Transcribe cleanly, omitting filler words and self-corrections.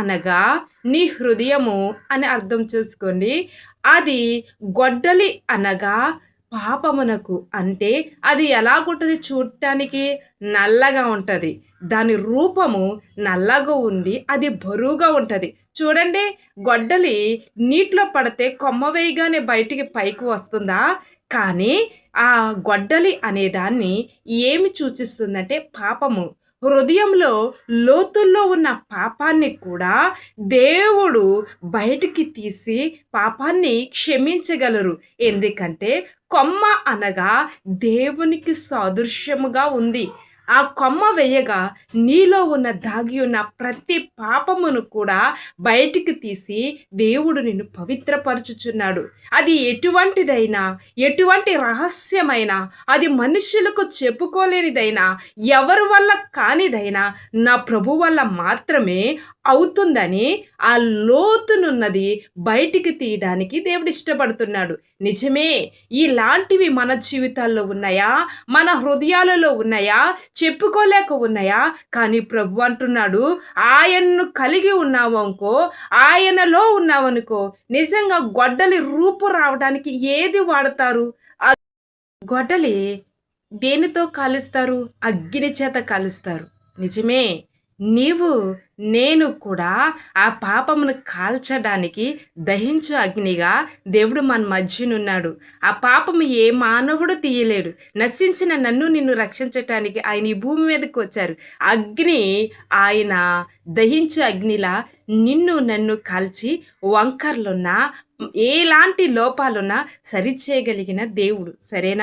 అనగా నీ హృదయము అని అర్థం చేసుకోండి. అది గొడ్డలి అనగా పాపమునకు. అంటే అది ఎలాగుంటది చూడటానికి? నల్లగా ఉంటది. దాని రూపము నల్లగా ఉండి అది బరువుగా ఉంటది. చూడండి, గొడ్డలి నీటిలో పడితే కొమ్మ వేయగానే బయటికి పైకి వస్తుందా? కానీ ఆ గొడ్డలి అనేదాన్ని ఏమి సూచిస్తుందంటే పాపము. హృదయంలో లోతుల్లో ఉన్న పాపాన్ని కూడా దేవుడు బయటికి తీసి పాపాన్ని క్షమించగలరు. ఎందుకంటే కొమ్మ అనగా దేవునికి సాదృశ్యముగా ఉంది. ఆ కొమ్మ వేయగా నీలో ఉన్న దాగి ఉన్న ప్రతి పాపమును కూడా బయటికి తీసి దేవుడు నిన్ను పవిత్రపరచుచున్నాడు. అది ఎటువంటిదైనా, ఎటువంటి రహస్యమైనా, అది మనుష్యులకు చెప్పుకోలేనిదైనా, ఎవరి వల్ల కానిదైనా నా ప్రభు వల్ల మాత్రమే అవుతుందని ఆ లోతునున్నది బయటికి తీయడానికి దేవుడు ఇష్టపడుతున్నాడు. నిజమే, ఇలాంటివి మన జీవితాల్లో ఉన్నాయా? మన హృదయాలలో ఉన్నాయా? చెప్పుకోలేక ఉన్నాయా? కానీ ప్రభు అంటున్నాడు, ఆయన్ను కలిగి ఉన్నావనుకో, ఆయనలో ఉన్నావనుకో, నిజంగా గొడ్డలి రూపు రావడానికి ఏది వాడతారు? ఆ గొడ్డలి దేనితో కాలుస్తారు? అగ్ని చేత కాలుస్తారు. నిజమే, నీవు నేను కూడా ఆ పాపమును కాల్చడానికి దహించు అగ్నిగా దేవుడు మన మధ్యనున్నాడు. ఆ పాపము ఏ మానవుడు తీయలేడు. నశించిన నన్ను నిన్ను రక్షించటానికి ఆయన ఈ భూమి మీదకి వచ్చారు. అగ్ని ఆయన దహించు అగ్నిలా నిన్ను నన్ను కాల్చి వంకర్లున్నా, ఎలాంటి లోపాలున్నా సరిచేయగలిగిన దేవుడు. సరేనా?